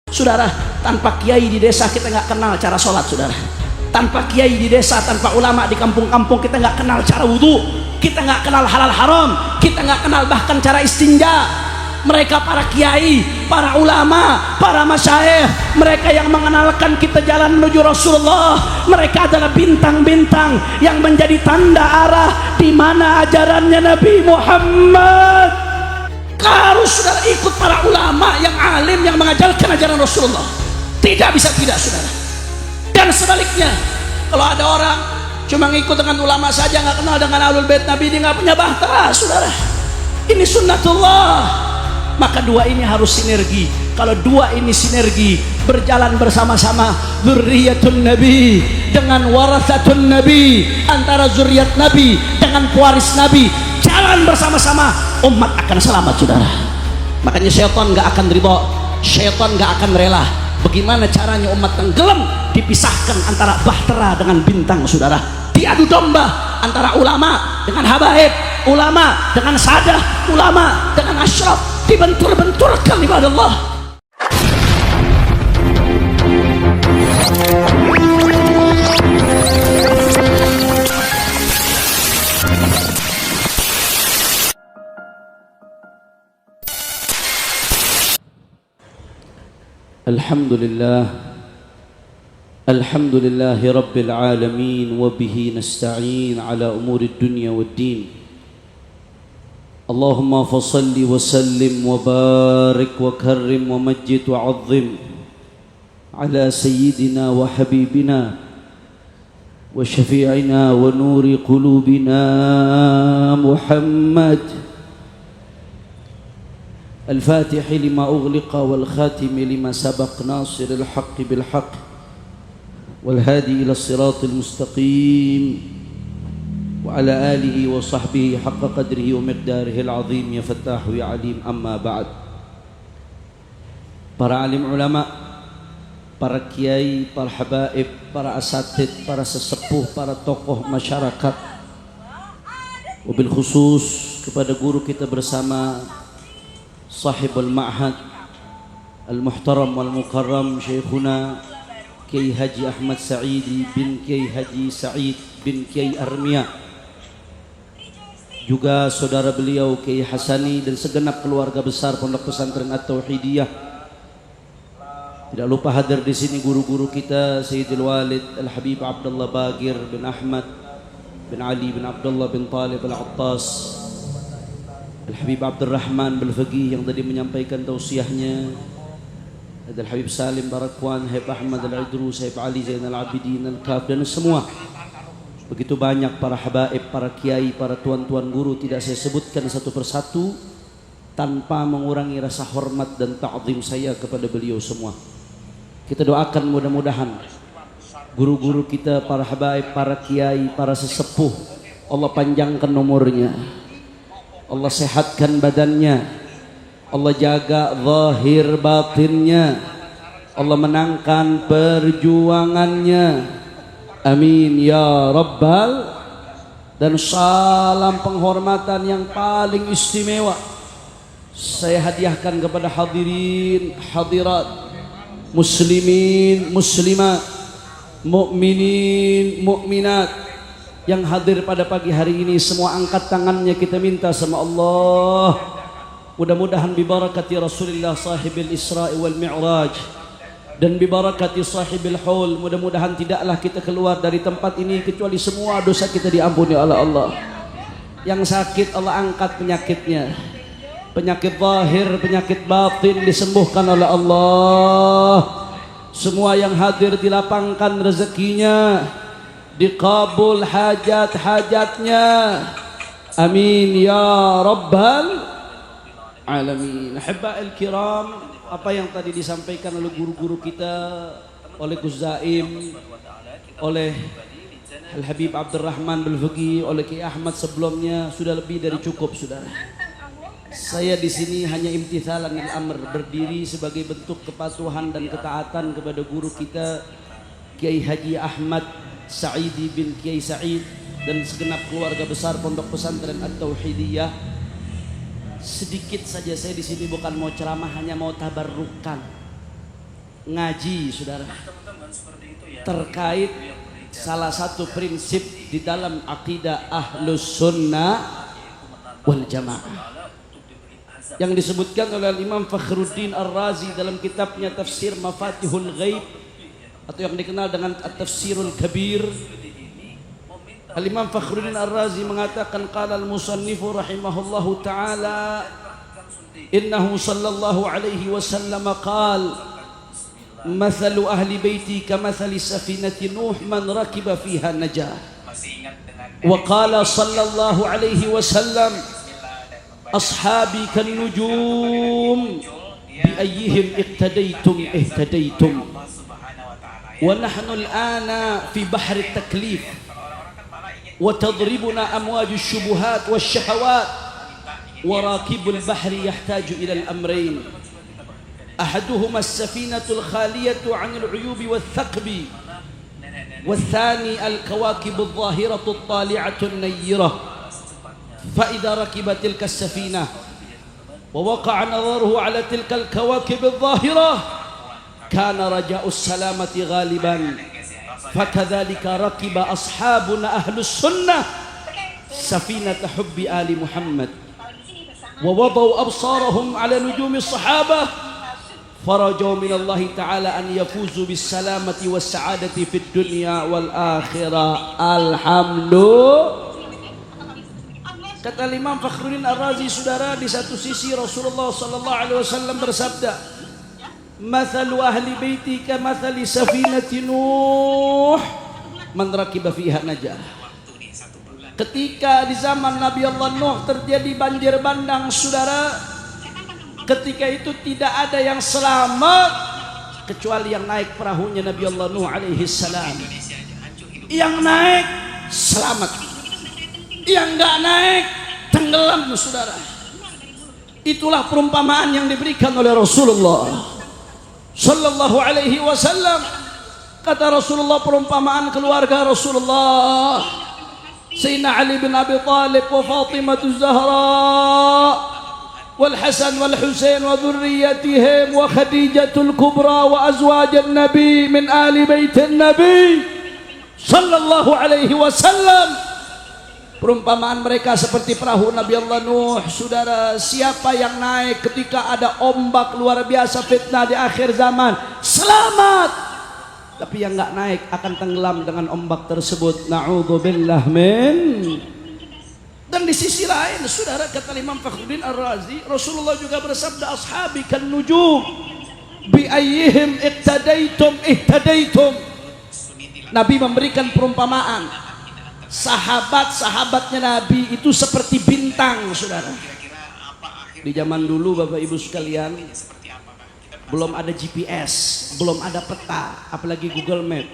Saudara, tanpa kiai di desa kita nggak kenal cara sholat, saudara. Tanpa kiai di desa, tanpa ulama di kampung-kampung kita nggak kenal cara wudhu, kita nggak kenal halal haram, kita nggak kenal bahkan cara istinja. Mereka para kiai, para ulama, para masyayikh, mereka yang mengenalkan kita jalan menuju Rasulullah. Mereka adalah bintang-bintang yang menjadi tanda arah di mana ajarannya Nabi Muhammad. Harus saudara ikut para ulama yang alim yang mengajarkan ajaran Rasulullah. Tidak bisa tidak, saudara. Dan sebaliknya, kalau ada orang cuma ngikut dengan ulama saja, nggak kenal dengan ahlul bait Nabi, dia nggak punya bahtera, saudara. Ini sunnatullah. Maka dua ini harus sinergi. Kalau dua ini sinergi, berjalan bersama-sama, zurriyatun Nabi dengan warathatun Nabi, antara zuriat Nabi dengan pewaris Nabi, jalan bersama-sama, umat akan selamat, saudara. Makanya syaitan gak akan ridha, syaitan gak akan rela. Bagaimana caranya umat tenggelam, dipisahkan antara bahtera dengan bintang, saudara. Diadu domba antara ulama dengan habaib, ulama dengan sadah, ulama dengan asyraf, dibentur-benturkan ibadah Allah. Alhamdulillahi Rabbil Alamin, wa bihi nasta'in ala umuri dunya wad din. Allahumma fasalli wa sallim wa barik wa karrim wa majjid wa azzim ala sayyidina wa habibina wa syafi'ina wa nuri qulubina Muhammad الفاتح لما أغلق والخاتم لما سبق ناصر الحق بالحق والهادي إلى الصراط المستقيم وعلى آله وصحبه حق قدره ومقداره العظيم يا فتاح يا عليم. أما بعد, para alim ulama, para kiai, para habaib, para asatid, para sesepuh, para tokoh masyarakat, wabil khusus kepada guru kita bersama sahibul ma'had al-muhtaram wal-mukarram Syekhuna Kiai Haji Ahmad Sa'idi bin Kiai Haji Sa'id bin Kiai Armia, juga saudara beliau Kiai Hasani dan segenap keluarga besar Pondok Pesantren At-Tauhidiyah. Tidak lupa hadir di sini guru-guru kita, Sayyidul Walid Al-Habib Abdullah Bagir bin Ahmad bin Ali bin Abdullah bin Talib Al-Attas, Al-Habib Abdurrahman Al-Faqih yang tadi menyampaikan tausiahnya, ada Al-Habib Salim Barakwan, Habib Ahmad Al-Idrus, Habib Ali Zainal Abidin Al-Kaf, dan semua begitu banyak para habaib, para kiai, para tuan-tuan guru. Tidak saya sebutkan satu persatu tanpa mengurangi rasa hormat dan ta'zim saya kepada beliau semua. Kita doakan mudah-mudahan guru-guru kita, para habaib, para kiai, para sesepuh, Allah panjangkan umurnya, Allah sehatkan badannya, Allah jaga zahir batinnya, Allah menangkan perjuangannya. Amin ya Rabbal. Dan salam penghormatan yang paling istimewa saya hadiahkan kepada hadirin hadirat, muslimin muslimat, mukminin mukminat yang hadir pada pagi hari ini. Semua angkat tangannya, kita minta sama Allah, mudah-mudahan bibarakati Rasulullah sahibil Isra'i wal Mi'raj dan bibarakati sahibil Haul, mudah-mudahan tidaklah kita keluar dari tempat ini kecuali semua dosa kita diampuni oleh Allah. Yang sakit Allah angkat penyakitnya, penyakit zahir, penyakit batin disembuhkan oleh Allah. Semua yang hadir dilapangkan rezekinya, dikabul hajat-hajatnya. Amin ya Rabbal Alamin. Ahibba'il kiram, apa yang tadi disampaikan oleh guru-guru kita, oleh Gus Zaim, oleh Al-Habib Abdurrahman Al-Faqih, oleh Kiai Ahmad sebelumnya, sudah lebih dari cukup, saudara. Saya di sini hanya imtithalan al-amr, berdiri sebagai bentuk kepatuhan dan ketaatan kepada guru kita Kiai Haji Ahmad Sa'idi bin Kiai Sa'id dan segenap keluarga besar Pondok Pesantren At-Tauhidiyah. Sedikit saja saya di sini bukan mau ceramah, hanya mau tabarrukan. ngaji saudara terkait salah satu prinsip di dalam akidah Ahlus Sunnah wal Jamaah yang disebutkan oleh Imam Fakhruddin Ar-Razi dalam kitabnya Tafsir Mafatihul Ghaib atau yang dikenal dengan At-Tafsirul Kabir. Al-Imam Fakhruddin Ar-Razi mengatakan qala al-musannifu rahimahullahu taala innahu sallallahu alaihi wasallam qala mathalu ahli baiti kamathali safinati nuh man rakiba fiha najah wa qala sallallahu alaihi wasallam ashabi kan nujum bi ayyihim iqtadaytum ihtadaytum wa nahnu al-ana fi bahri at-taklif wa tadribuna amwaj ash-shubuhat wash-shahawat وراكب البحر يحتاج إلى الأمرين أحدهما السفينة الخالية عن العيوب والثقب والثاني الكواكب الظاهرة الطالعة النيرة فإذا ركب تلك السفينة ووقع نظره على تلك الكواكب الظاهرة كان رجاء السلامة غالبا فكذلك ركب أصحابنا أهل السنة سفينة حب آل محمد ووضعوا أبصارهم على نجوم الصحابة فرجوا من الله تعالى أن يفوزوا بالسلامة والسعادة في الدنيا والآخرة الحمد. Kata Imam Fakhruddin Ar-Razi saudara, di satu sisi Rasulullah sallallahu alaihi wasallam bersabda mathalu ahli baiti kamathali safinati nuh man rakiba fiha najah. Ketika di zaman Nabi Allah Nuh terjadi banjir bandang saudara, ketika itu tidak ada yang selamat kecuali yang naik perahunya Nabi Allah Nuh alaihi salam. Yang naik selamat, yang enggak naik tenggelam saudara. Itulah perumpamaan yang diberikan oleh Rasulullah sallallahu alaihi wasallam. Kata Rasulullah perumpamaan keluarga Rasulullah Sayyidina Ali bin Abi Thalib wa Fatimah Zahra wal Hasan wal Husain wa dhurriyyatihim wa Khadijatul Kubra wa azwajan Nabi min ali baitin Nabi sallallahu alaihi wasallam. Perumpamaan mereka seperti perahu Nabi Allah Nuh saudara. Siapa yang naik ketika ada ombak luar biasa fitnah di akhir zaman selamat, tapi yang enggak naik akan tenggelam dengan ombak tersebut. Na'udzubillah min. Dan di sisi lain saudara, kata Imam Fakhruddin Ar-Razi, Rasulullah juga bersabda ashabi kan nujum bi ayyihim iqtadaitum ihtadaitum. Nabi memberikan perumpamaan sahabat-sahabatnya Nabi itu seperti bintang saudara. Di zaman dulu Bapak Ibu sekalian belum ada GPS, belum ada peta, apalagi Google Map.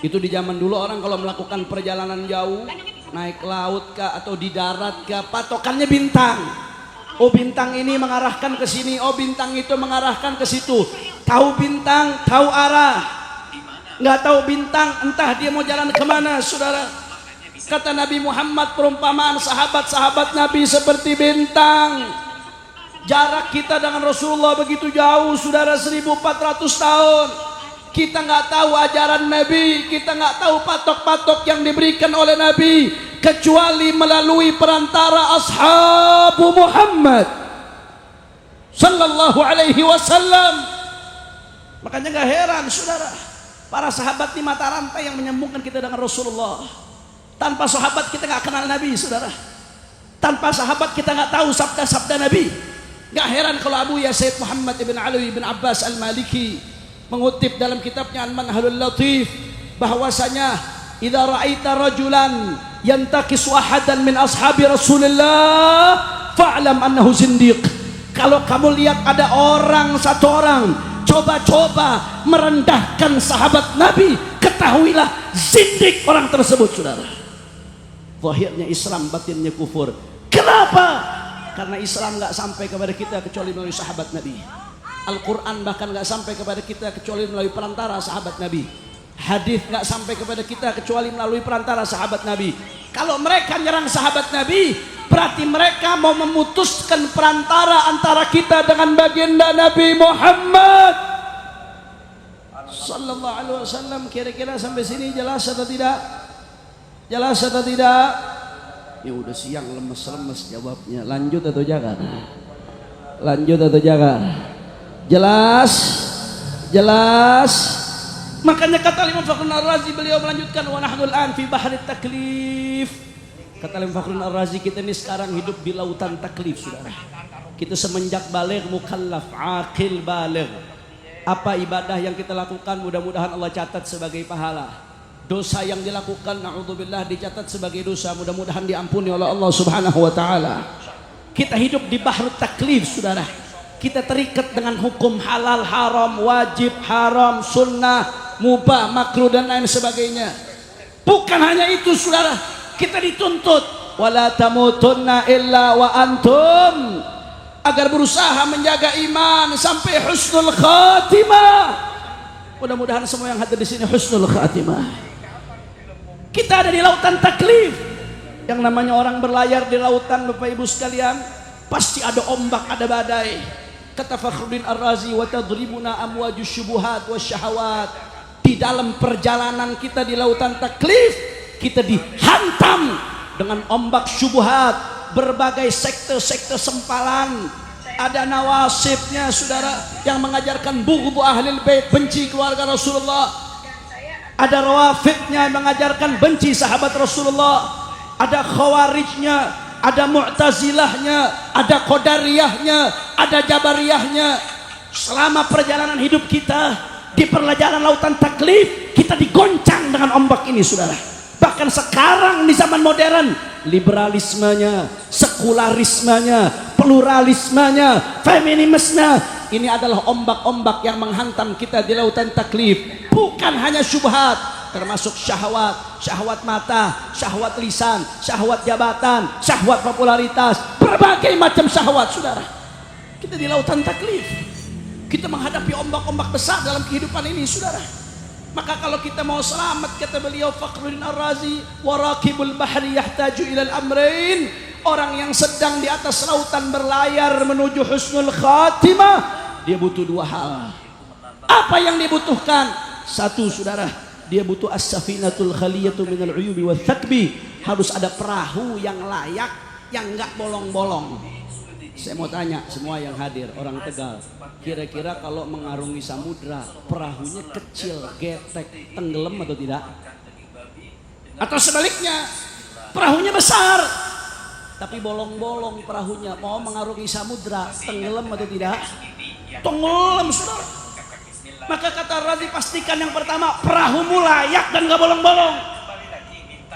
Itu di zaman dulu orang kalau melakukan perjalanan jauh, naik laut kah atau di darat kah, patokannya bintang. Oh bintang ini mengarahkan ke sini, oh bintang itu mengarahkan ke situ. Tahu bintang, tahu arah. Nggak tahu bintang, entah dia mau jalan kemana saudara. Kata Nabi Muhammad perumpamaan sahabat-sahabat Nabi seperti bintang. Jarak kita dengan Rasulullah begitu jauh saudara, 1400 tahun. Kita nggak tahu ajaran Nabi, kita nggak tahu patok-patok yang diberikan oleh Nabi kecuali melalui perantara ashabu Muhammad sallallahu alaihi wasallam. Makanya nggak heran saudara, para sahabat di mata rantai yang menyambungkan kita dengan Rasulullah. Tanpa sahabat kita nggak kenal Nabi saudara. Tanpa sahabat kita nggak tahu sabda-sabda Nabi. Gak heran kalau Abu Yazid Muhammad ibn Ali ibn Abbas al-Maliki mengutip dalam kitabnya Al-Manhalul Latif bahwasanya idza ra'aita rajulan yantaqisu ahadan min ashabi Rasulillah fa'lam annahu zindiq. Kalau kamu lihat ada orang, satu orang coba-coba merendahkan sahabat Nabi, ketahuilah zindik orang tersebut saudara. Zahirnya Islam, batinnya kufur. Kenapa? Karena Islam nggak sampai kepada kita kecuali melalui sahabat Nabi. Al-Quran bahkan nggak sampai kepada kita kecuali melalui perantara sahabat Nabi. Hadis nggak sampai kepada kita kecuali melalui perantara sahabat Nabi. Kalau mereka nyerang sahabat Nabi, berarti mereka mau memutuskan perantara antara kita dengan baginda Nabi Muhammad sallallahu alaihi wasallam. Kira-kira sampai sini jelas atau tidak? Jelas atau tidak? Ya udah siang lemes-lemes jawabnya. Lanjut atau jangan? Lanjut atau jangan? Jelas? Jelas? Makanya kata Imam Fakhrul Ar-Razi, beliau melanjutkan wa nahnu al-an fi bahri taklif. Kata Imam Fakhrul Ar-Razi, kita ini sekarang hidup di lautan taklif, saudara. Kita semenjak baligh mukallaf, aqil baligh. Apa ibadah yang kita lakukan mudah-mudahan Allah catat sebagai pahala. Dosa yang dilakukan naudzubillah dicatat sebagai dosa, mudah-mudahan diampuni oleh Allah Subhanahu wa taala. Kita hidup di bahrut taklif, saudara. Kita terikat dengan hukum halal, haram, wajib, haram, sunnah, mubah, makruh dan lain sebagainya. Bukan hanya itu, saudara. Kita dituntut wala tamutunna illa wa antum, agar berusaha menjaga iman sampai husnul khatimah. Mudah-mudahan semua yang hadir di sini husnul khatimah. Kita ada di lautan taklif. Yang namanya orang berlayar di lautan, Bapak Ibu sekalian, pasti ada ombak, ada badai. Kata Fakhruddin Ar-Razi, wa tadribuna amwajus syubuhat wasyahawat. Di dalam perjalanan kita di lautan taklif, kita dihantam dengan ombak syubuhat, berbagai sekte-sekte sempalan. Ada nawasibnya, saudara, yang mengajarkan bughdu ahlil bait, benci keluarga Rasulullah. Ada rawafidnya yang mengajarkan benci sahabat Rasulullah. Ada khawarijnya, ada mu'tazilahnya, ada qadariyahnya, ada jabariyahnya. Selama perjalanan hidup kita di perjalanan lautan taklif, kita digoncang dengan ombak ini, saudara. Bahkan sekarang di zaman modern, liberalismenya, sekularismenya, pluralismenya, feminismenya, ini adalah ombak-ombak yang menghantam kita di lautan taklif. Bukan hanya syubhat, termasuk syahwat, syahwat mata, syahwat lisan, syahwat jabatan, syahwat popularitas, berbagai macam syahwat, saudara. Kita di lautan taklif, kita menghadapi ombak-ombak besar dalam kehidupan ini, saudara. Maka kalau kita mau selamat, kata beliau Fakhruddin Ar-Razi, warakibul bahri yahtaju ilal amrain. Orang yang sedang di atas lautan berlayar menuju husnul khatimah, dia butuh dua hal. Apa yang dibutuhkan? Satu, saudara, dia butuh as-safinatul khaliyatu minal uyubi wa thakbi. Harus ada perahu yang layak, yang enggak bolong-bolong. Saya mau tanya semua yang hadir, orang Tegal, kira-kira kalau mengarungi samudra, perahunya kecil, getek, tenggelam atau tidak? Atau sebaliknya, perahunya besar tapi bolong-bolong perahunya, mau mengarungi samudra, tenggelam atau tidak? Tenggelam, saudara. Maka kata Razi, pastikan yang pertama, perahumu layak dan gak bolong-bolong.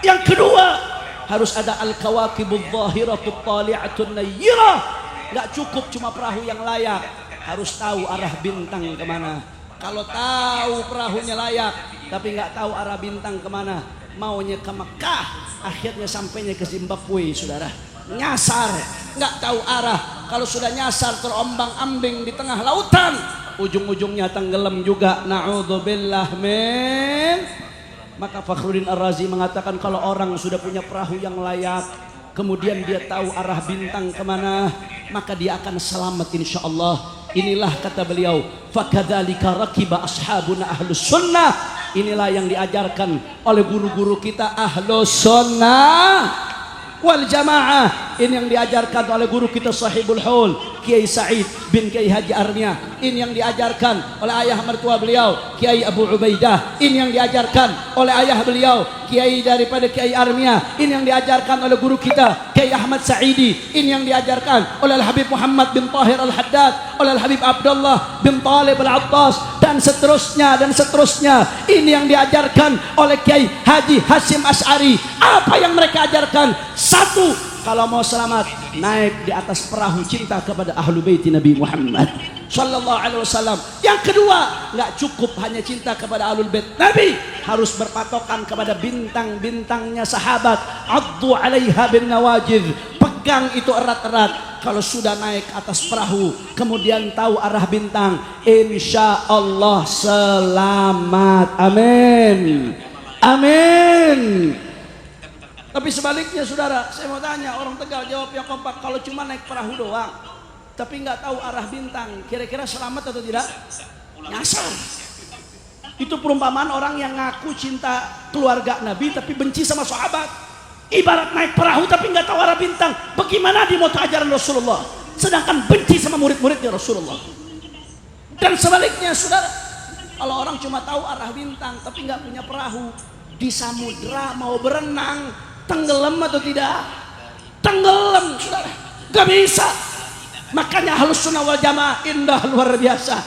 Yang kedua, harus ada al-kawakibul zahiratut tali'atun nayyirah. Gak cukup cuma perahu yang layak, harus tahu arah bintang kemana. Kalau tahu perahunya layak tapi gak tahu arah bintang kemana, maunya ke Mekah, akhirnya sampainya ke Zimbabwe, saudara. Nyasar, nggak tahu arah. Kalau sudah nyasar terombang-ambing di tengah lautan, ujung-ujungnya tenggelam juga. Na'udzubillah min. Maka Fakhruddin Ar-Razi mengatakan, kalau orang sudah punya perahu yang layak, kemudian dia tahu arah bintang kemana, maka dia akan selamat insya Allah. Inilah kata beliau, fakadzalika rakiba ashabuna ahlus sunnah. Inilah yang diajarkan oleh guru-guru kita ahlus sunnah wal jamaah. Ini yang diajarkan oleh guru kita sahibul haul Kiai Said bin Kiai Haji Armia. Ini yang diajarkan oleh ayah mertua beliau Kiai Abu Ubaidah. Ini yang diajarkan oleh ayah beliau Kiai daripada Kiai Armia. Ini yang diajarkan oleh guru kita Kiai Ahmad Saidi. Ini yang diajarkan oleh Al-Habib Muhammad bin Tahir Al-Haddad, oleh Al-Habib Abdullah bin Talib Al-Abbas, dan seterusnya dan seterusnya. Ini yang diajarkan oleh Kiai Haji Hasyim Asy'ari. Apa yang mereka ajarkan? Satu, kalau mau selamat, naik di atas perahu cinta kepada ahlu baiti Nabi Muhammad sallallahu alaihi wasallam. Yang kedua, nggak cukup hanya cinta kepada ahlul bait Nabi, harus berpatokan kepada bintang-bintangnya sahabat. Addu 'alaiha bin nawajid, pegang itu erat-erat. Kalau sudah naik atas perahu, kemudian tahu arah bintang, insya Allah selamat. Amin, amin. Tapi sebaliknya, saudara, saya mau tanya, orang Tegal jawab yang kompak, kalau cuma naik perahu doang tapi nggak tahu arah bintang, kira-kira selamat atau tidak? Nyasar. Itu perumpamaan orang yang ngaku cinta keluarga Nabi tapi benci sama sahabat. Ibarat naik perahu tapi nggak tahu arah bintang. Bagaimana dia mau tahu ajaran Rasulullah sedangkan benci sama murid-muridnya Rasulullah? Dan sebaliknya saudara, kalau orang cuma tahu arah bintang tapi nggak punya perahu, di samudra mau berenang, tenggelam atau tidak? Tenggelam saudara, nggak bisa. Makanya Ahlus Sunnah wal Jamaah indah luar biasa.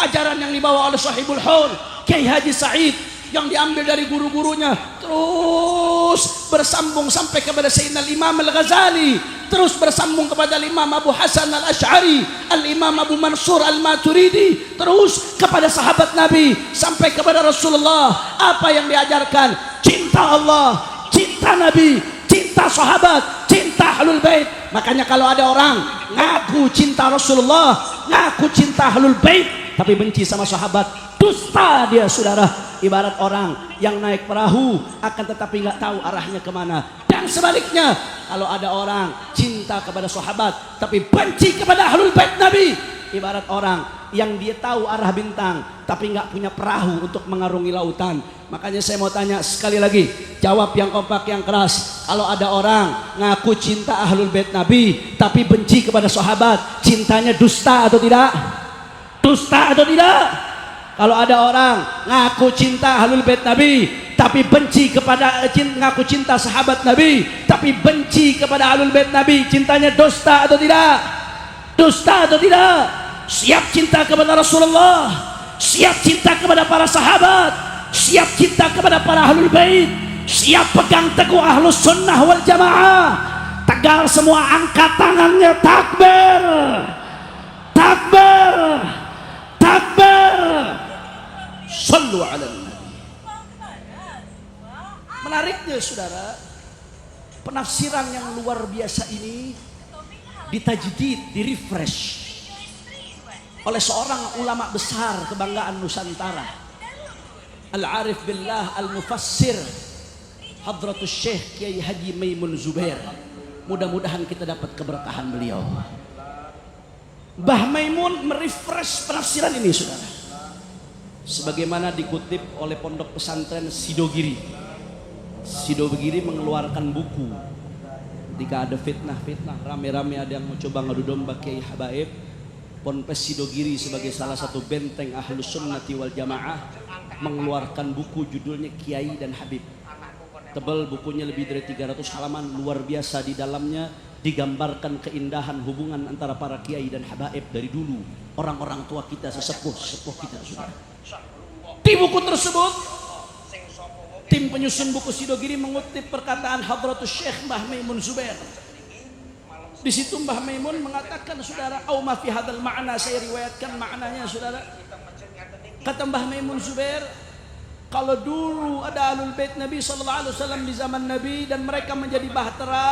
Ajaran yang dibawa oleh Sahibul Haul Kiai Haji Said, yang diambil dari guru-gurunya, terus bersambung sampai kepada Sayyidina Imam Al-Ghazali, terus bersambung kepada Imam Abu Hasan Al-Ash'ari, Al-Imam Abu Mansur Al-Maturidi, terus kepada sahabat Nabi sampai kepada Rasulullah. Apa yang diajarkan? Cinta Allah, cinta Nabi, cinta sahabat, cinta Ahlul Bait. Makanya kalau ada orang ngaku cinta Rasulullah, ngaku cinta Ahlul Bait tapi benci sama sahabat, dusta dia saudara. Ibarat orang yang naik perahu akan tetapi nggak tahu arahnya kemana. Dan sebaliknya, kalau ada orang cinta kepada sahabat tapi benci kepada Ahlul Bait Nabi, ibarat orang yang dia tahu arah bintang tapi nggak punya perahu untuk mengarungi lautan. Makanya saya mau tanya sekali lagi, jawab yang kompak, yang keras. Kalau ada orang ngaku cinta Ahlul Bait Nabi tapi benci kepada sahabat, cintanya dusta atau tidak? Dusta atau tidak? Kalau ada orang ngaku cinta Ahlul Bait Nabi tapi benci kepada ngaku cinta sahabat Nabi tapi benci kepada Ahlul Bait Nabi, cintanya dusta atau tidak? Dusta atau tidak? Siap cinta kepada Rasulullah, siap cinta kepada para sahabat, siap cinta kepada para Ahlul Bait, siap pegang teguh Ahlus Sunnah wal Jamaah. Tegar semua, angkat tangannya, takbir, takbir, takbir. Sallu ala Nabi. Menariknya saudara, penafsiran yang luar biasa ini ditajdid, direfresh oleh seorang ulama besar kebanggaan Nusantara, Al-Arif Billah Al-Mufassir Hadratus Syekh Kiai Haji Maimun Zubair. Mudah-mudahan kita dapat keberkahan beliau. Mbah Maimun merefresh penafsiran ini saudara, sebagaimana dikutip oleh Pondok Pesantren Sidogiri. Sidogiri mengeluarkan buku ketika ada fitnah-fitnah, rame-rame ada yang mau coba ngadu domba Kiai Habaib. Ponpes Sidogiri sebagai salah satu benteng Ahlus Sunnati wal Jamaah mengeluarkan buku judulnya Kiai dan Habib. Tebal bukunya, lebih dari 300 halaman, luar biasa. Di dalamnya digambarkan keindahan hubungan antara para kiai dan habaib dari dulu, orang-orang tua kita, sesepuh kita sudah. Di buku tersebut tim penyusun buku Sidogiri mengutip perkataan Hadratus Syekh Mbah Maimun Zubair. Di situ Mbah Maimun mengatakan saudara, au ma fi hadzal ma'na, saya riwayatkan maknanya saudara. Kata Mbah Maimun Zubair, kalau dulu ada Ahlul Bait Nabi sallallahu alaihi wasallam di zaman Nabi dan mereka menjadi bahtera,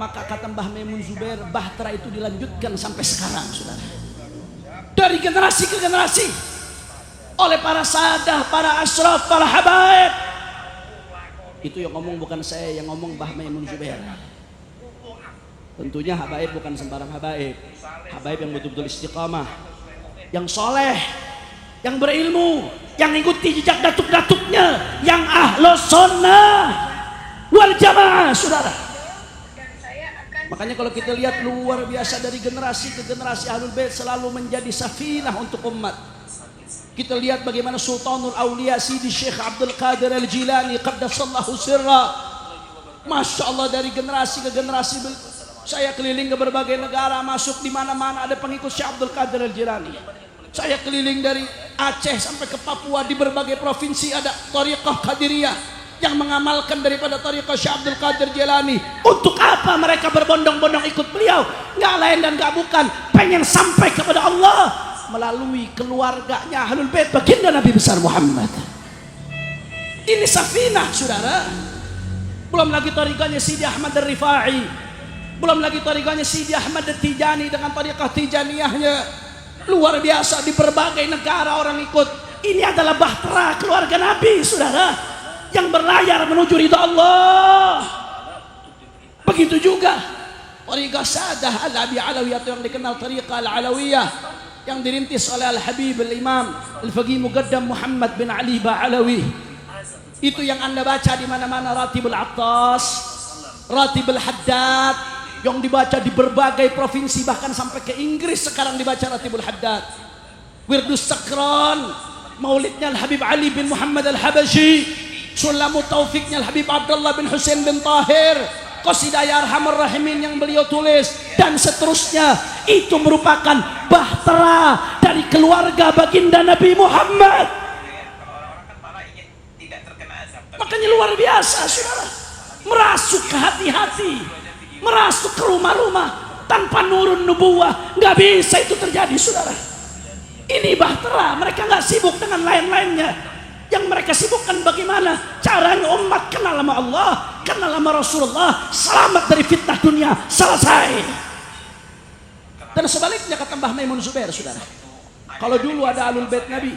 maka kata Mbah Maimun Zubair, bahtera itu dilanjutkan sampai sekarang saudara. Dari generasi ke generasi oleh para sadah, para asraf, para habaib. Itu yang ngomong bukan saya, yang ngomong Mbah Maimun Zubair. Tentunya habaib bukan sembarang habaib. Habaib yang betul-betul istiqamah, yang soleh, yang berilmu, yang ikuti jejak datuk-datuknya, yang Ahlus Sunnah wal Jamaah saudara. Makanya kalau kita lihat luar biasa, dari generasi ke generasi Ahlul Bait selalu menjadi safinah untuk umat. Kita lihat bagaimana Sultanul Aulia Sidi Syekh Abdul Qadir Al-Jilani qaddasallahu sirra. Masya Allah, dari generasi ke generasi. Saya keliling ke berbagai negara, masuk di mana-mana ada pengikut Syekh Abdul Qadir Al-Jilani. Saya keliling dari Aceh sampai ke Papua, di berbagai provinsi ada Thariqah Qadiriyah yang mengamalkan daripada Thariqah Syekh Abdul Qadir Jilani. Untuk apa mereka berbondong-bondong ikut beliau? Nggak lain dan nggak bukan, pengen sampai kepada Allah melalui keluarganya Ahlul Bait baginda Nabi besar Muhammad. Ini safinah saudara. Belum lagi thariqahnya Sidi Ahmad Ar-Rifai, belum lagi thariqahnya Sidi Ahmad At-Tijani dengan thariqah Tijaniyahnya. Luar biasa, di berbagai negara orang ikut. Ini adalah bahtera keluarga Nabi saudara, yang berlayar menuju ridha Allah. Begitu juga thariqah Sadah Al-Abi Alawiyah yang dikenal thariqah Al-Alawiyah. yang dirintis oleh Al-Habib Al-Imam Al-Faqih Muqaddam Muhammad bin Ali Ba'alawi. Itu yang Anda baca di mana-mana, Ratibul Attas, Ratibul Haddad, yang dibaca di berbagai provinsi, bahkan sampai ke Inggris sekarang dibaca Ratibul Haddad. Wirdus Sakran, Maulidnya Al-Habib Ali bin Muhammad Al-Habashi, Sulamut Taufiknya Al-Habib Abdullah bin Husain bin Tahir, Qasidah Ya Arhamar Rahimin yang beliau tulis, dan seterusnya. Itu merupakan bahtera dari keluarga baginda Nabi Muhammad. Makanya luar biasa, saudara, merasuk ke hati-hati, merasuk ke rumah-rumah. Tanpa nurun nubuwah nggak bisa itu terjadi, saudara. Ini bahtera, mereka nggak sibuk dengan lain-lainnya. Yang mereka sibukkan bagaimana caranya umat kenal sama Allah, kenal sama Rasulullah, selamat dari fitnah dunia, selesai. Dan sebaliknya kata Mbah Maimun Zubair, saudara, kalau dulu ada alul bait Nabi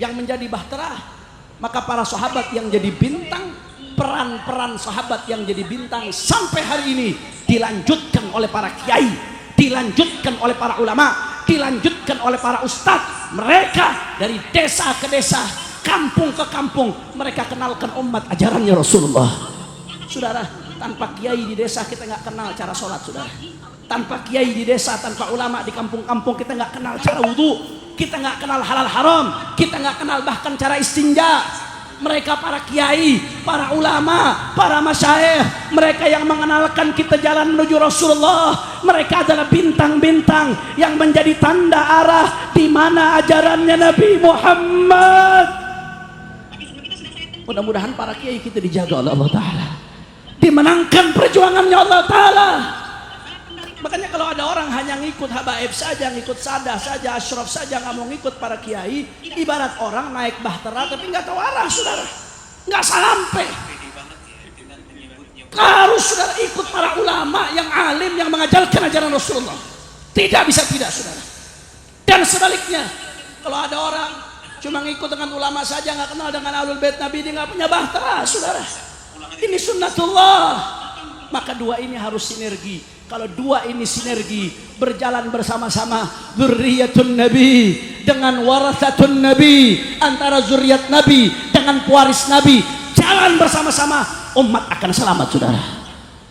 yang menjadi bahtera, maka para sahabat yang jadi bintang, peran-peran sahabat yang jadi bintang sampai hari ini dilanjutkan oleh para kiai, dilanjutkan oleh para ulama, dilanjutkan oleh para ustadz. Mereka dari desa ke desa, kampung ke kampung, mereka kenalkan umat ajarannya Rasulullah. Saudara, tanpa kiai di desa kita nggak kenal cara sholat, saudara. Tanpa kiai di desa, tanpa ulama di kampung-kampung, kita nggak kenal cara wudhu, kita nggak kenal halal haram, kita nggak kenal bahkan cara istinja. Mereka para kiai, para ulama, para masyayikh, mereka yang mengenalkan kita jalan menuju Rasulullah. Mereka adalah bintang-bintang yang menjadi tanda arah di mana ajarannya Nabi Muhammad. Mudah-mudahan para kiai kita dijaga oleh Allah Ta'ala, dimenangkan perjuangannya Allah Ta'ala. Makanya kalau ada orang hanya ngikut habaib saja, ngikut sadah saja, asyraf saja, nggak mau ngikut para kiai, ibarat orang naik bahtera tapi nggak tahu arah, saudara, nggak sampai. Harus saudara ikut para ulama yang alim, yang mengajarkan ajaran Rasulullah. Tidak bisa tidak, saudara. Dan sebaliknya, kalau ada orang cuma ngikut dengan ulama saja, nggak kenal dengan alul bait Nabi, dia nggak punya bahtera, saudara. Ini sunnatullah. Maka dua ini harus sinergi. Kalau dua ini sinergi, berjalan bersama-sama, zurriyatun Nabi dengan warathatun Nabi, antara zuriat Nabi dengan pewaris Nabi, jalan bersama-sama, umat akan selamat, saudara.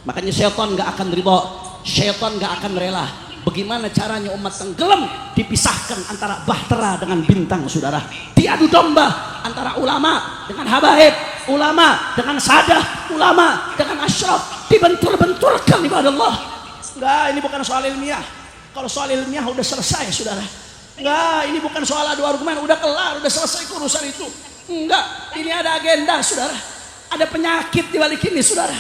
Makanya syaitan gak akan ridha, syaitan gak akan rela. Bagaimana caranya umat tenggelam, dipisahkan antara bahtera dengan bintang, saudara. Diadu domba antara ulama dengan habaib, ulama dengan sadah, ulama dengan asyraf, dibentur-benturkan ibadah Allah. Enggak, ini bukan soal ilmiah. Kalau soal ilmiah udah selesai, saudara. Enggak, ini bukan soal adu argumen, udah kelar, udah selesai urusan itu. Enggak, ini ada agenda, saudara. Ada penyakit di balik ini, saudara.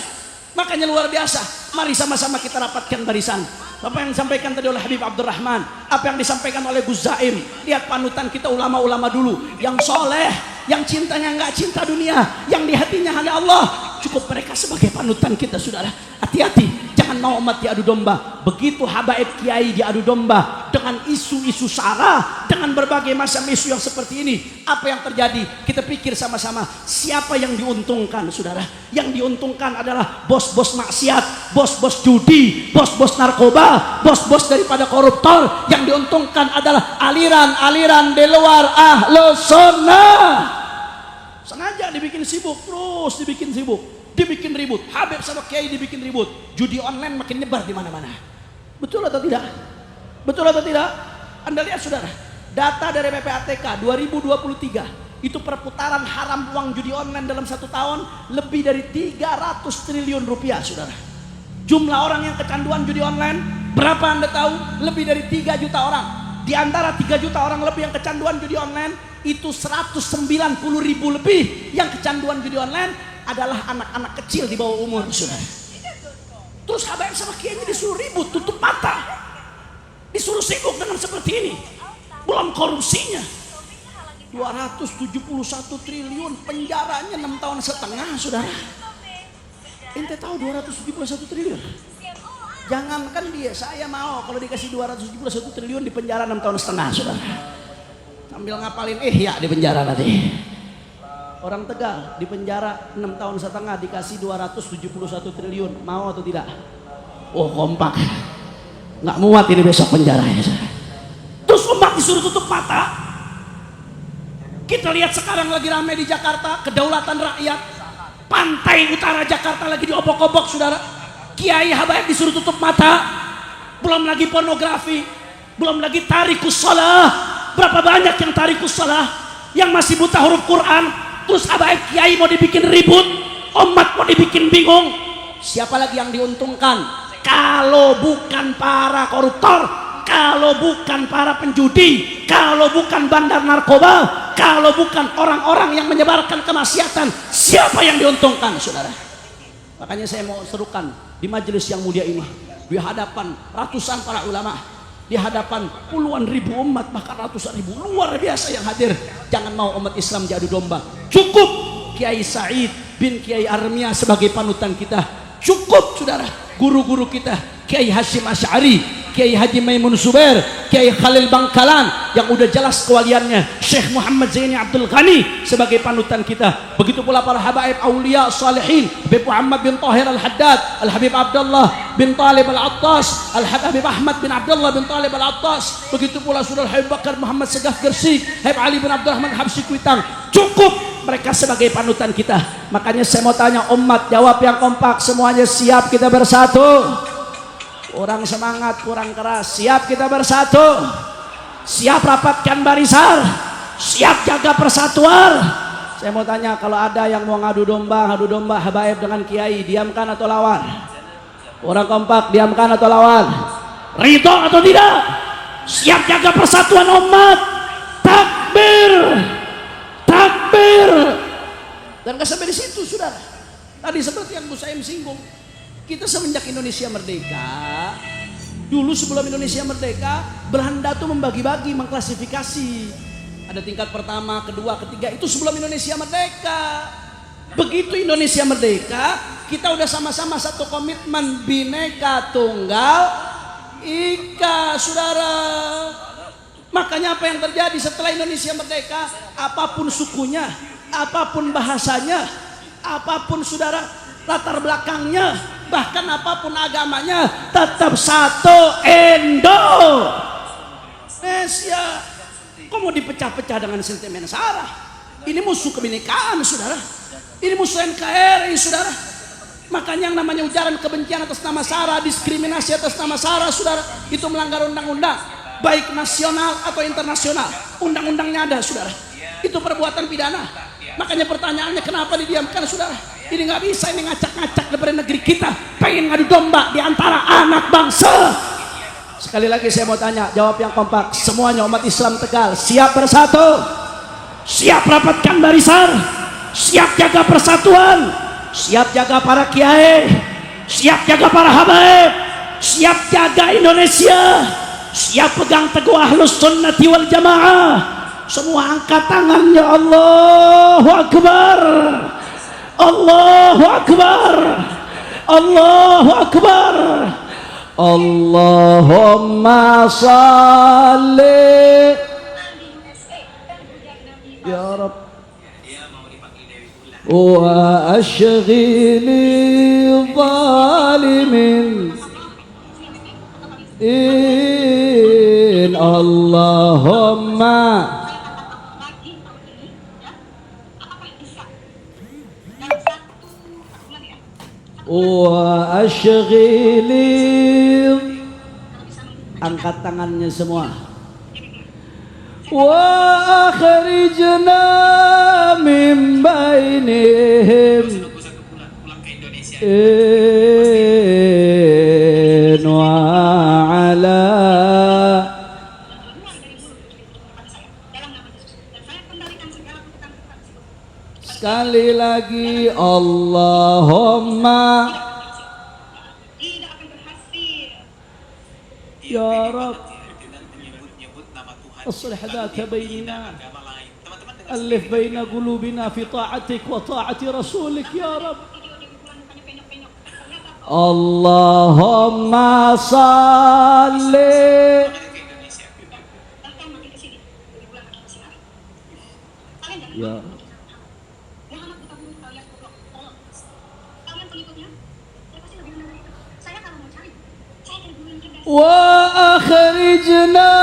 Makanya luar biasa. Mari sama-sama kita rapatkan barisan. Apa yang disampaikan tadi oleh Habib Abdurrahman, apa yang disampaikan oleh Gus Zaim. Lihat panutan kita ulama-ulama dulu yang soleh, yang cintanya nggak cinta dunia, yang di hatinya hanya Allah. Cukup mereka sebagai panutan kita, saudara. Hati-hati, jangan mau umat diadu domba. Begitu habaib kiai diadu domba dengan isu-isu sara, dengan berbagai macam isu yang seperti ini, apa yang terjadi? Kita pikir sama-sama, siapa yang diuntungkan, saudara? Yang diuntungkan adalah bos-bos maksiat, bos-bos judi, bos-bos narkoba, bos-bos daripada koruptor. Yang diuntungkan adalah aliran-aliran di luar Ahlus Sunnah. Sengaja dibikin sibuk, terus dibikin sibuk, dibikin ribut. Habib sama kiai dibikin ribut. Judi online makin nyebar di mana-mana. Betul atau tidak? Betul atau tidak? Anda lihat, saudara, data dari PPATK 2023 itu perputaran haram uang judi online dalam 1 tahun lebih dari 300 triliun rupiah, saudara. Jumlah orang yang kecanduan judi online berapa Anda tahu? Lebih dari 3 juta orang. Di antara 3 juta orang lebih yang kecanduan judi online, itu 190.000 lebih yang kecanduan judi online adalah anak-anak kecil di bawah umur, saudara. Terus habaib sama kiainya disuruh ribut, tutup mata, disuruh sibuk dengan seperti ini. Belum korupsinya 271 triliun, penjaranya 6 tahun setengah, saudara. Ente tahu 271 triliun? Jangankan dia, saya mau kalau dikasih 271 triliun di penjara 6 tahun setengah, saudara. Sambil ngapalin ya di penjara nanti. Orang Tegal di penjara 6 tahun setengah dikasih 271 triliun, mau atau tidak? Oh, kompak. Nggak muat ini besok penjaranya. Terus disuruh tutup mata. Kita lihat sekarang lagi ramai di Jakarta, kedaulatan rakyat. Pantai utara Jakarta lagi diobok-obok, saudara. Kiai habaib disuruh tutup mata. Belum lagi pornografi, belum lagi tarikus shalah. Berapa banyak yang tarikus shalah, yang masih buta huruf Quran. Terus habaib kiai mau dibikin ribut, umat mau dibikin bingung. Siapa lagi yang diuntungkan? Kalau bukan para koruptor, kalau bukan para penjudi, kalau bukan bandar narkoba, kalau bukan orang-orang yang menyebarkan kemaksiatan, siapa yang diuntungkan, saudara? Makanya saya mau serukan di majelis yang mulia ini, di hadapan ratusan para ulama, di hadapan puluhan ribu umat, bahkan ratusan ribu luar biasa yang hadir. Jangan mau umat Islam diadu domba. Cukup Kiai Said bin Kiai Armia sebagai panutan kita. Cukup, saudara, guru-guru kita, Kiai Hashim Asy'ari, Kiai Haji Maimun Zubair, Kiai Khalil Bangkalan yang udah jelas kewaliannya, Syekh Muhammad Zaini Abdul Ghani sebagai panutan kita. Begitu pula para habaib aulia salihin, Habib Muhammad bin Tahir Al-Haddad, Al-Habib Abdullah bin Talib Al-Attas, Al-Habib Ahmad bin Abdullah bin Talib Al-Attas. Begitu pula saudara Habib Bakar Muhammad Segaf Gersik, Habib Ali bin Abdurrahman Habsyi Kuitang. Cukup mereka sebagai panutan kita. Makanya saya mau tanya umat, jawab yang kompak, semuanya siap kita bersatu. Kurang semangat, kurang keras. Siap kita bersatu. Siap rapatkan barisan. Siap jaga persatuan. Saya mau tanya, kalau ada yang mau ngadu domba habaib dengan kiai, diamkan atau lawan? Orang kompak, diamkan atau lawan? Ridho atau tidak? Siap jaga persatuan umat. Takbir, takbir. Dan gak sampai di situ, saudara. Tadi seperti yang Bu Saim singgung, kita semenjak Indonesia merdeka, dulu sebelum Indonesia merdeka, Belanda tuh membagi-bagi, mengklasifikasi. Ada tingkat pertama, kedua, ketiga, itu sebelum Indonesia merdeka. Begitu Indonesia merdeka, kita udah sama-sama satu komitmen, Bhinneka Tunggal Ika, saudara. Makanya apa yang terjadi setelah Indonesia merdeka, apapun sukunya, apapun bahasanya, apapun saudara latar belakangnya, bahkan apapun agamanya, tetap satu Indonesia. Kok mau dipecah-pecah dengan sentimen sara? Ini musuh kebinekaan, saudara. Ini musuh NKRI, saudara. Makanya yang namanya ujaran kebencian atas nama sara, diskriminasi atas nama sara, saudara, itu melanggar undang-undang, baik nasional atau internasional. Undang-undangnya ada, saudara. Itu perbuatan pidana. Makanya pertanyaannya, kenapa didiamkan, saudara? Ini nggak bisa, ini ngacak-ngacak daripada negeri kita. Pengen ngadu domba di antara anak bangsa. Sekali lagi saya mau tanya, jawab yang kompak. Semuanya umat Islam Tegal siap bersatu, siap rapatkan barisan, siap jaga persatuan, siap jaga para kiai, siap jaga para habaib, siap jaga Indonesia, siap pegang teguh Ahlus Sunnati wal Jamaah. Semua angkat tangannya. Allahu Akbar, Allahu Akbar, Allahu Akbar. Allahumma salli ya Rabb wa ashghili zalimin in Allahumma wa ashghili. Angkat tangannya semua. Wa akhrijna min bainihim in wa ala. Sekali lagi, Allahumma ya Rabb aslih dhata bainina, alif baina qulubina fi ta'atik wa ta'ati rasulik ya Rabb. Allahumma salli ya wa akhrijna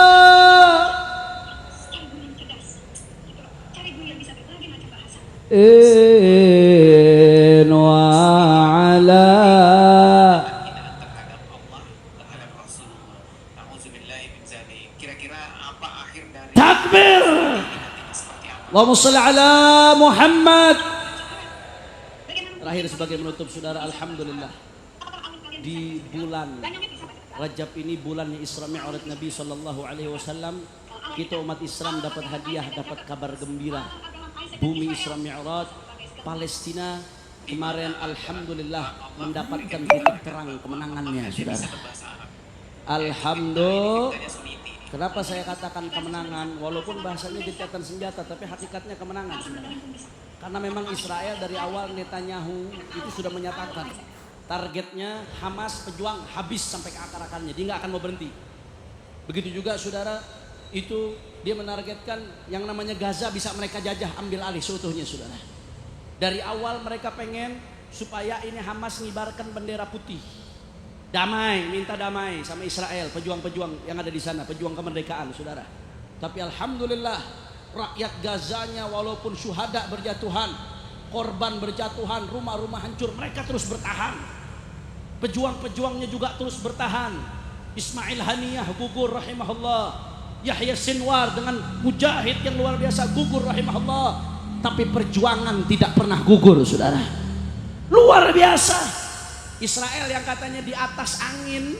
in wa ala takbir. Allahumma shalli ala Muhammad. Terakhir sebagai menutup saudara, alhamdulillah di bulan Rajab ini bulannya Isra Mi'raj Nabi sallallahu alaihi wasallam, kita umat Islam dapat hadiah, dapat kabar gembira. Bumi Isra Mi'raj Palestina kemarin alhamdulillah mendapatkan titik terang kemenangannya saudara. Alhamdulillah. Kenapa saya katakan kemenangan? Walaupun bahasanya gencatan senjata, tapi hakikatnya kemenangan saudara. Karena memang Israel dari awal Netanyahu itu sudah menyatakan targetnya Hamas pejuang habis sampai ke akar-akarnya, dia nggak akan mau berhenti. Begitu juga saudara, itu dia menargetkan yang namanya Gaza bisa mereka jajah, ambil alih seutuhnya saudara. Dari awal mereka pengen supaya ini Hamas mengibarkan bendera putih, damai, minta damai sama Israel, pejuang-pejuang yang ada di sana, pejuang kemerdekaan saudara. Tapi alhamdulillah rakyat Gazanya walaupun syuhada berjatuhan, korban berjatuhan, rumah-rumah hancur, mereka terus bertahan. Pejuang-pejuangnya juga terus bertahan. Ismail Haniyah gugur rahimahullah, Yahya Sinwar dengan mujahid yang luar biasa gugur rahimahullah. Tapi perjuangan tidak pernah gugur saudara. Luar biasa. Israel yang katanya di atas angin,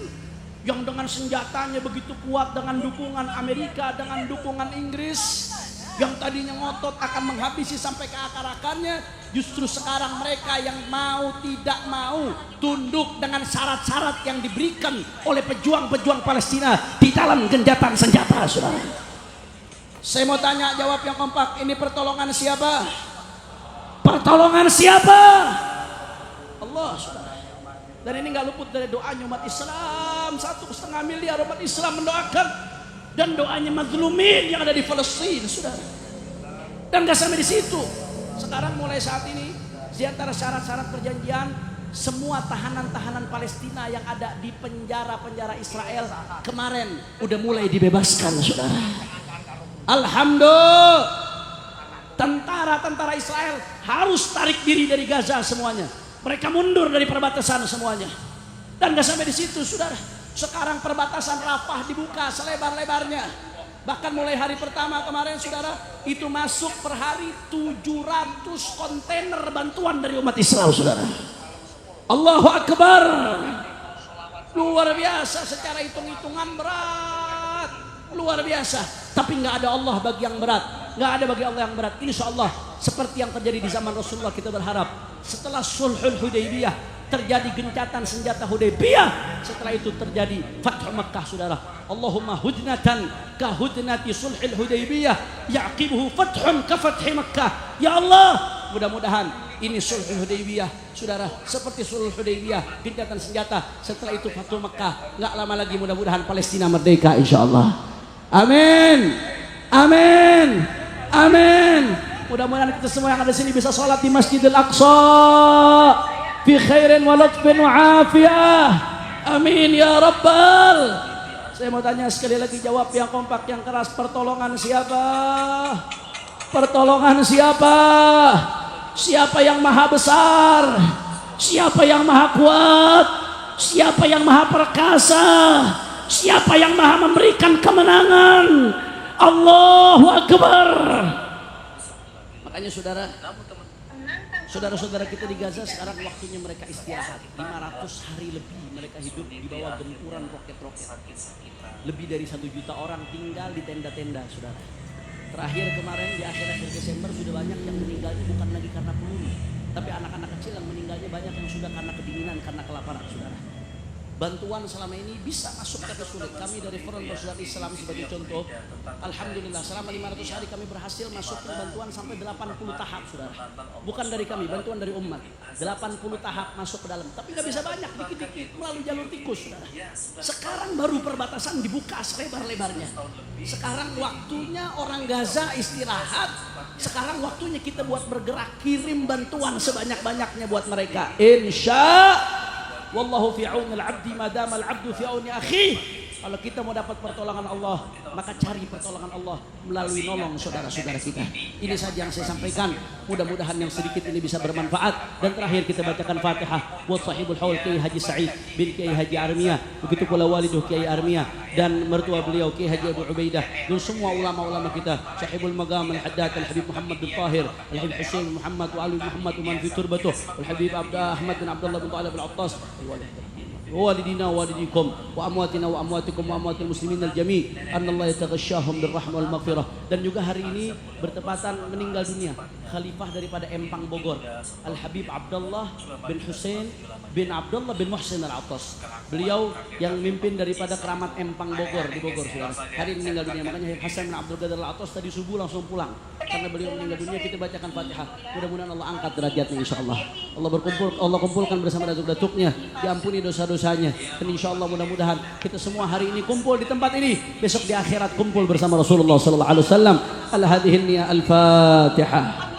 yang dengan senjatanya begitu kuat, dengan dukungan Amerika, dengan dukungan Inggris, yang tadinya ngotot akan menghabisi sampai ke akar-akarnya, justru sekarang mereka yang mau tidak mau tunduk dengan syarat-syarat yang diberikan oleh pejuang-pejuang Palestina di dalam genjatan senjata saudara. Saya mau tanya, jawab yang kompak, ini pertolongan siapa? Pertolongan siapa? Allah saudara. Dan ini gak luput dari doanya umat Islam. 1,5 miliar umat Islam mendoakan, dan doanya mazlumin yang ada di Palestina saudara. Dan gak sampai di situ. Sekarang mulai saat ini di antara syarat-syarat perjanjian, semua tahanan-tahanan Palestina yang ada di penjara-penjara Israel kemarin udah mulai dibebaskan saudara. Alhamdulillah. Tentara-tentara Israel harus tarik diri dari Gaza semuanya. Mereka mundur dari perbatasan semuanya. Dan gak sampai di situ saudara. Sekarang perbatasan Rafah dibuka selebar-lebarnya. Bahkan mulai hari pertama kemarin saudara, itu masuk per hari 700 kontainer bantuan dari umat Islam saudara. Allahu Akbar. Luar biasa, secara hitung-hitungan berat. Luar biasa. Tapi nggak ada Allah bagi yang berat. Nggak ada bagi Allah yang berat. Insya Allah seperti yang terjadi di zaman Rasulullah, kita berharap setelah Sulhul Hudaybiyah terjadi gencatan senjata Hudaybiyah, setelah itu terjadi Fathu Makkah saudara. Allahumma hudnatan ka hudnati Sulhul Hudaybiyah yaqibuhu fathun ka fathi Makkah. Ya Allah, mudah-mudahan ini Sulhul Hudaybiyah saudara seperti Sulhul Hudaybiyah, gencatan senjata, setelah itu Fathu Makkah. Nggak lama lagi mudah-mudahan Palestina merdeka insyaallah. Amin. Amin. Amin. Mudah-mudahan kita semua yang ada di sini bisa sholat di Masjidil Aqsa fi khairin wa latfin wa afiyah. Amin ya rabbal. Saya mau tanya sekali lagi, jawab yang kompak, yang keras. Pertolongan siapa? Pertolongan siapa? Siapa yang maha besar? Siapa yang maha kuat? Siapa yang maha perkasa? Siapa yang maha memberikan kemenangan? Allahu Akbar. Makanya saudara-saudara kita di Gaza sekarang waktunya mereka istirahat. 500 hari lebih mereka hidup di bawah gempuran roket-roket. Lebih dari 1 juta orang tinggal di tenda-tenda saudara. Terakhir kemarin di akhir-akhir Desember sudah banyak yang meninggalnya bukan lagi karena peluru, tapi anak-anak kecil yang meninggalnya banyak yang sudah karena kedinginan, karena kelaparan saudara. Bantuan selama ini bisa masuk tapi sulit. Kami dari Forum Persaudaraan Islam sebagai contoh, alhamdulillah selama 500 hari kami berhasil masukin bantuan sampai 80 tahap saudara. Bukan dari kami, bantuan dari umat. 80 tahap masuk ke dalam. Tapi nggak bisa banyak, dikit-dikit melalui jalur tikus saudara. Sekarang baru perbatasan dibuka selebar-lebarnya. Sekarang waktunya orang Gaza istirahat. Sekarang waktunya kita buat bergerak, kirim bantuan sebanyak-banyaknya buat mereka. Insya wallahu fi auni al-'abdi ma dama al-'abdu fi auni akhihi. Kalau kita mau dapat pertolongan Allah, maka cari pertolongan Allah melalui nolong saudara-saudara kita. Ini saja yang saya sampaikan. Mudah-mudahan yang sedikit ini bisa bermanfaat. Dan terakhir kita bacakan Fatihah buat sahibul haul Kiai Haji Sa'id bin Kiai Haji Armia, begitu pula waliduh Kiai Armia dan mertua beliau Kiai Haji Abu Ubaidah, dan semua ulama-ulama kita, sahibul magam Al-Haddad Al-Habib Muhammad bin Tahir, Al-Habib Hussein Muhammad wa Ali Muhammad man fi turbatuh, Al-Habib Ahmad bin Abdullah bin Talib Al-Attas, ووالدينا ووالديكم وأمواتنا وأمواتكم وأموات المسلمين الجميع أن الله يتغشاهم بالرحمة والمغفرة. Dan juga hari ini bertepatan meninggal dunia khalifah daripada Empang Bogor, Al-Habib Abdullah bin Hussein bin Abdullah bin Muhsin Al-Attas. Beliau yang mimpin daripada keramat Empang Bogor di Bogor, saudara. Hari ini meninggal dunia, makanya Habib Hasan bin Abdul Qadir Al-Attas tadi subuh langsung pulang karena beliau meninggal dunia. Kita bacakan Fatihah, mudah-mudahan Allah angkat derajatnya insyaallah. Allah kumpulkan bersama datuk-datuknya, diampuni dosa-dosanya, dan insyaallah mudah-mudahan kita semua hari ini kumpul di tempat ini, besok di akhirat kumpul bersama Rasulullah sallallahu alaihi wasallam. Ala hadhihi niyya al-Fatihah.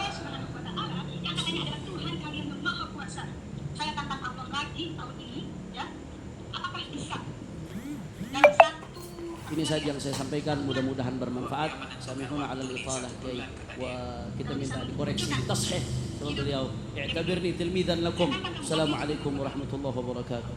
Ini saja yang saya sampaikan, mudah-mudahan bermanfaat. Samihuna 'alal italah Kiai, wa kita minta dikoreksi tashih sama beliau. I'tabirni tilmidan lakum. Assalamualaikum warahmatullahi wabarakatuh.